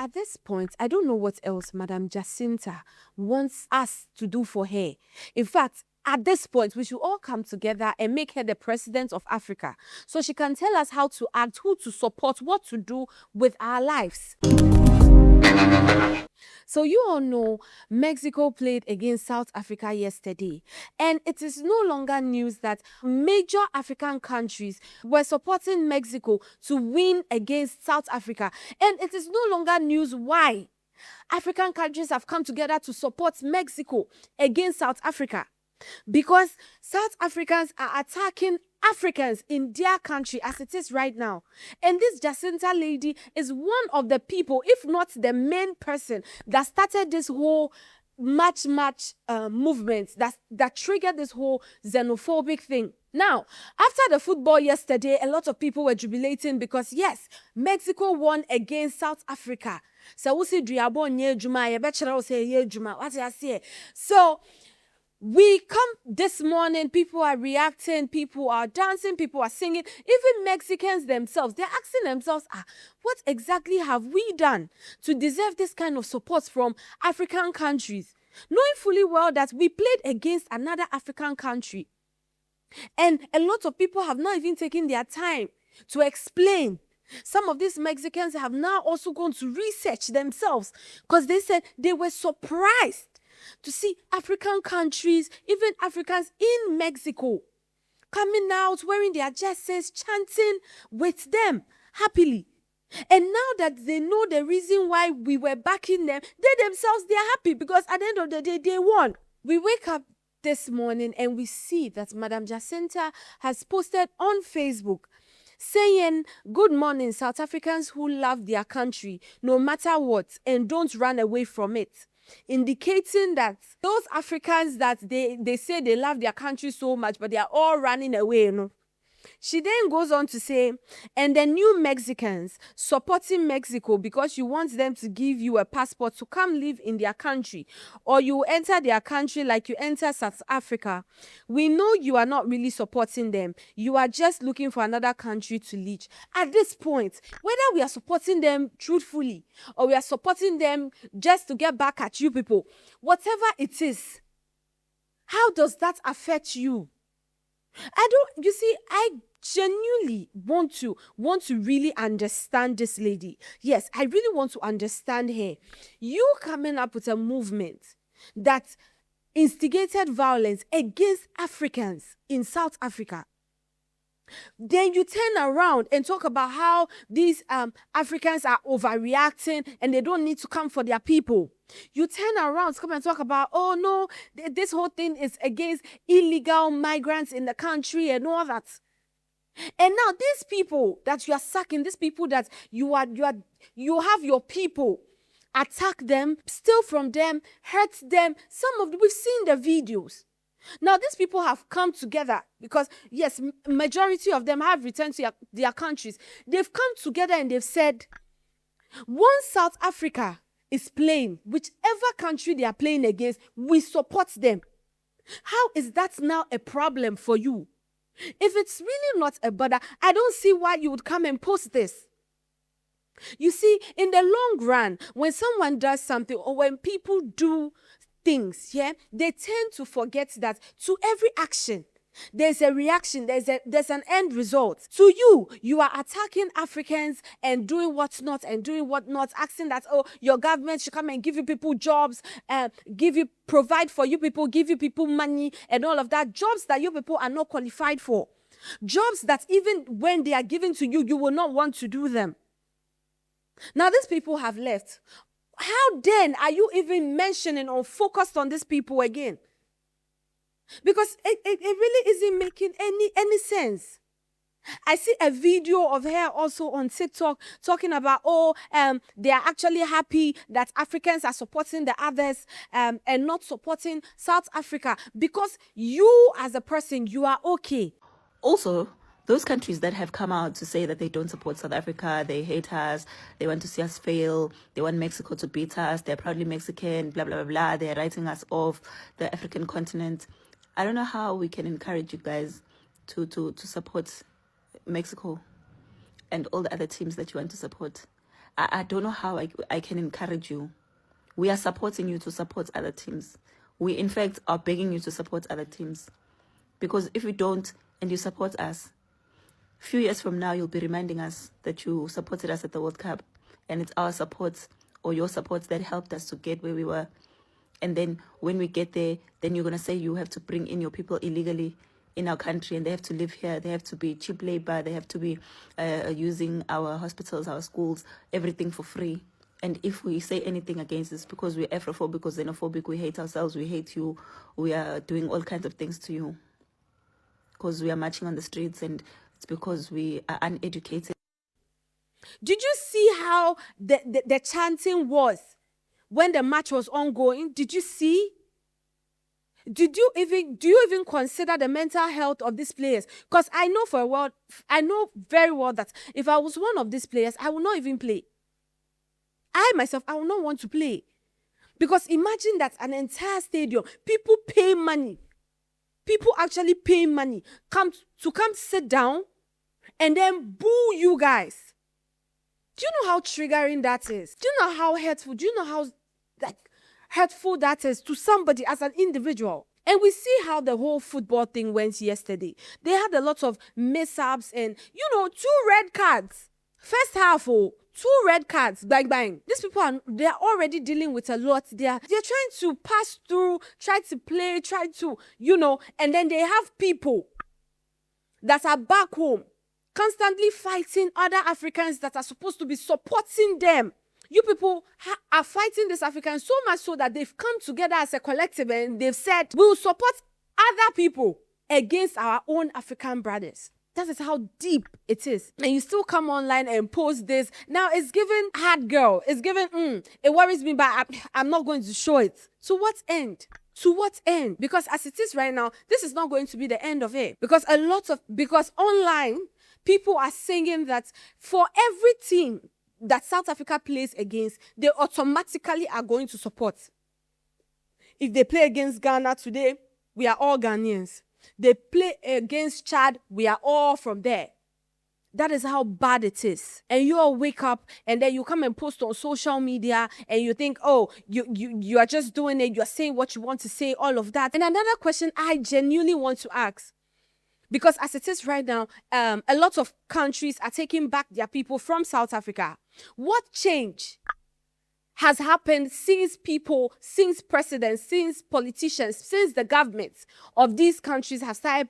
at this point, I don't know what else Madam Jacinta wants us to do for her. In fact, at this point, we should all come together and make her the president of Africa so she can tell us how to act, who to support, what to do with our lives. So you all know Mexico played against South Africa yesterday, and it is no longer news that major African countries were supporting Mexico to win against South Africa, and it is no longer news why African countries have come together to support Mexico against South Africa. Because South Africans are attacking Africans in their country as it is right now. And this Jacinta lady is one of the people, if not the main person, that started this whole match movement that triggered this whole xenophobic thing. Now, after the football yesterday, a lot of people were jubilating because yes, Mexico won against South Africa. So we come this morning, people are reacting, people are dancing, people are singing. Even Mexicans themselves, they're asking themselves, what exactly have we done to deserve this kind of support from African countries? Knowing fully well that we played against another African country. And a lot of people have not even taken their time to explain. Some of these Mexicans have now also gone to research themselves because they said they were surprised to see African countries, even Africans in Mexico, coming out, wearing their jerseys, chanting with them happily. And now that they know the reason why we were backing them, they themselves, they are happy because at the end of the day, they won. We wake up this morning and we see that Madam Jacinta has posted on Facebook saying, "Good morning, South Africans who love their country, no matter what, and don't run away from it." Indicating that those Africans that they say they love their country so much, but they are all running away, you know. She then goes on to say, and the new Mexicans supporting Mexico because you want them to give you a passport to come live in their country, or you enter their country like you enter South Africa. We know you are not really supporting them. You are just looking for another country to leech. At this point, whether we are supporting them truthfully or we are supporting them just to get back at you people, whatever it is, how does that affect you? I genuinely want to really understand this lady. Yes, I really want to understand her. You coming up with a movement that instigated violence against Africans in South Africa. Then you turn around and talk about how these Africans are overreacting and they don't need to come for their people. You turn around to come and talk about, oh no, this whole thing is against illegal migrants in the country and all that. And now these people that you are sucking, these people that you have your people, attack them, steal from them, hurt them. We've seen the videos. Now, these people have come together because, yes, majority of them have returned to their countries. They've come together and they've said, once South Africa is playing, whichever country they are playing against, we support them. How is that now a problem for you? If it's really not a bother, I don't see why you would come and post this. You see, in the long run, when someone does something or when people do things, they tend to forget that to every action, there's a reaction, there's an end result. To you are attacking Africans and doing what's not and doing what not, asking that, oh, your government should come and give you people jobs, provide for you people, give you people money and all of that. Jobs that you people are not qualified for. Jobs that even when they are given to you, you will not want to do them. Now these people have left. How then are you even mentioning or focused on these people again? Because it really isn't making any sense. I see a video of her also on TikTok talking about, they are actually happy that Africans are supporting the others and not supporting South Africa because you as a person, you are okay. Also, those countries that have come out to say that they don't support South Africa, they hate us, they want to see us fail, they want Mexico to beat us, they're proudly Mexican, blah, blah, blah, blah, they're writing us off the African continent. I don't know how we can encourage you guys to support Mexico and all the other teams that you want to support. I don't know how I can encourage you. We are supporting you to support other teams. We, in fact, are begging you to support other teams. Because if you don't and you support us, a few years from now, you'll be reminding us that you supported us at the World Cup. And it's our support or your support that helped us to get where we were. And then when we get there, then you're going to say you have to bring in your people illegally in our country and they have to live here. They have to be cheap labor. They have to be using our hospitals, our schools, everything for free. And if we say anything against this because we're Afrophobic or xenophobic, we hate ourselves, we hate you, we are doing all kinds of things to you. Because we are marching on the streets and it's because we are uneducated. Did you see how the chanting was when the match was ongoing? Did you see? Do you even consider the mental health of these players? Because I know very well that if I was one of these players, I would not even play. I myself, I would not want to play. Because imagine that an entire stadium, people pay money. People actually pay money come sit down and then boo you guys. Do you know how triggering that is? Do you know how hurtful? Do you know how hurtful that is to somebody as an individual? And we see how the whole football thing went yesterday. They had a lot of mishaps and, 2 red cards. First half, 2 red cards, bang, bang. These people they're already dealing with a lot. They're trying to pass through, try to play, and then they have people that are back home constantly fighting other Africans that are supposed to be supporting them. You people are fighting these Africans so much so that they've come together as a collective and they've said, we will support other people against our own African brothers. That is how deep it is. And you still come online and post this. Now it's given hard girl. It's given, it worries me, but I'm not going to show it. To what end? To what end? Because as it is right now, this is not going to be the end of it. Because online, people are saying that for every team that South Africa plays against, they automatically are going to support. If they play against Ghana today, we are all Ghanaians. They play against Chad, we are all from there. That is how bad it is. And you all wake up and then you come and post on social media and you think, oh, you are just doing it, you're saying what you want to say, all of that. And another question I genuinely want to ask, because as it is right now, a lot of countries are taking back their people from South Africa. What change has happened since presidents, since politicians, since the governments of these countries have started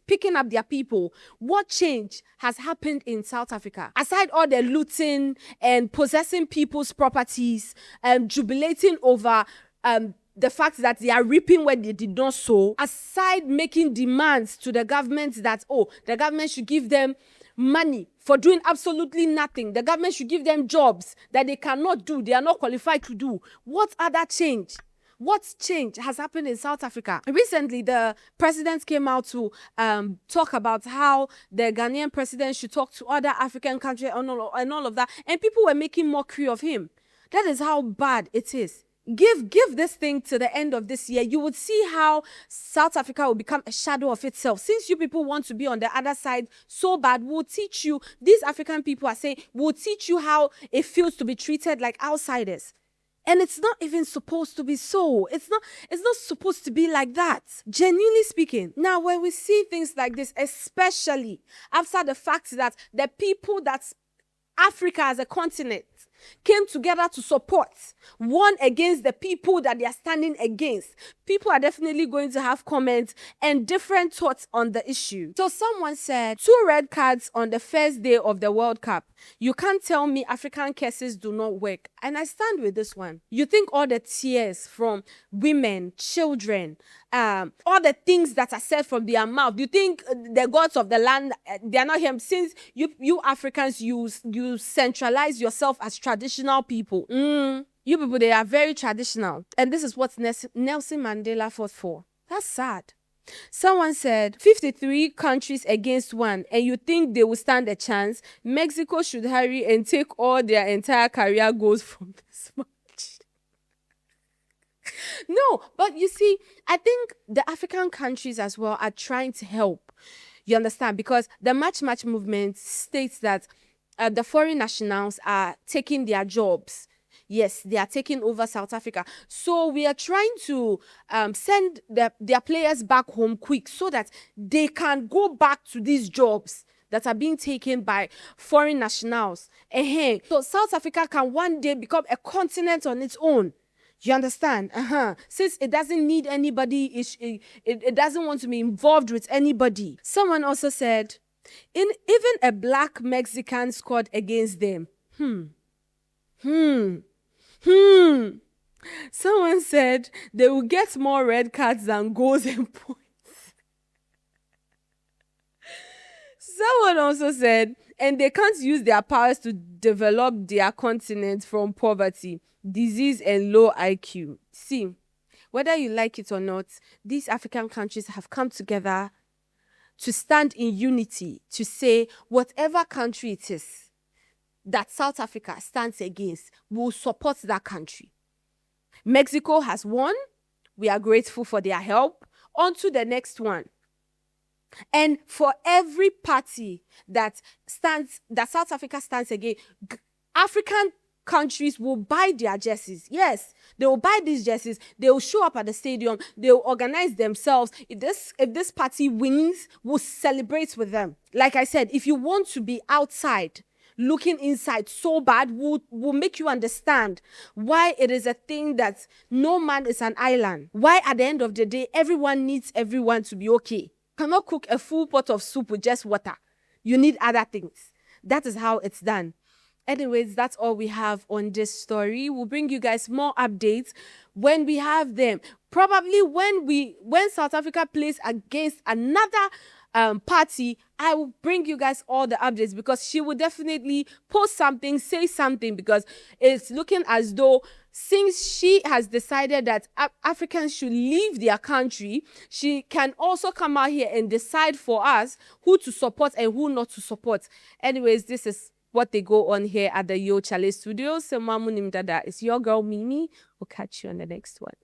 picking up their people? What change has happened in South Africa? Aside all the looting and possessing people's properties, jubilating over the fact that they are reaping where they did not sow, aside making demands to the government that, the government should give them money for doing absolutely nothing. The government should give them jobs that they cannot do, they are not qualified to do. What other change? What change has happened in South Africa? Recently, the president came out to talk about how the Ghanaian president should talk to other African countries and all of that. And people were making mockery of him. That is how bad it is. Give this thing to the end of this year. You would see how South Africa will become a shadow of itself. Since you people want to be on the other side so bad, we'll teach you. These African people are saying, we'll teach you how it feels to be treated like outsiders. And it's not even supposed to be so. It's not supposed to be like that. Genuinely speaking. Now, when we see things like this, especially after the fact that the people that Africa as a continent came together to support one against the people that they are standing against, people are definitely going to have comments and different thoughts on the issue. So someone said, 2 red cards on the first day of the World Cup. You can't tell me African cases do not work. And I stand with this one. You think all the tears from women, children, all the things that are said from their mouth, you think the gods of the land, they are not here? Since you Africans, you centralize yourself as traditional people. You people, they are very traditional. And this is what Nelson Mandela fought for. That's sad. Someone said 53 countries against 1, and you think they will stand a chance? Mexico should hurry and take all their entire career goals from this match. No, but you see, I think the African countries as well are trying to help. You understand? Because the match movement states that the foreign nationals are taking their jobs. Yes, they are taking over South Africa. So we are trying to send their players back home quick so that they can go back to these jobs that are being taken by foreign nationals. So South Africa can one day become a continent on its own. You understand? Since it doesn't need anybody, it doesn't want to be involved with anybody. Someone also said, even a black Mexican scored against them. Someone said they will get more red cards than goals and points. Someone also said, and they can't use their powers to develop their continent from poverty, disease, and low IQ. See, whether you like it or not, these African countries have come together to stand in unity to say whatever country it is that South Africa stands against, will support that country. Mexico has won. We are grateful for their help. On to the next one. And for every party that South Africa stands against, African countries will buy their jerseys. Yes, they will buy these jerseys. They will show up at the stadium. They will organize themselves. If this party wins, we'll celebrate with them. Like I said, if you want to be outside, looking inside so bad, will make you understand why it is a thing that no man is an island. Why at the end of the day, everyone needs everyone to be okay. You cannot cook a full pot of soup with just water. You need other things. That is how it's done. Anyways, that's all we have on this story. We'll bring you guys more updates when we have them. Probably when South Africa plays against another party, I will bring you guys all the updates, because she will definitely post something, say something, because it's looking as though since she has decided that Africans should leave their country, she can also come out here and decide for us who to support and who not to support. Anyways, this is what they go on here at the Charley Studios. So Mamu Nimdada, it's your girl Mimi. We'll catch you on the next one.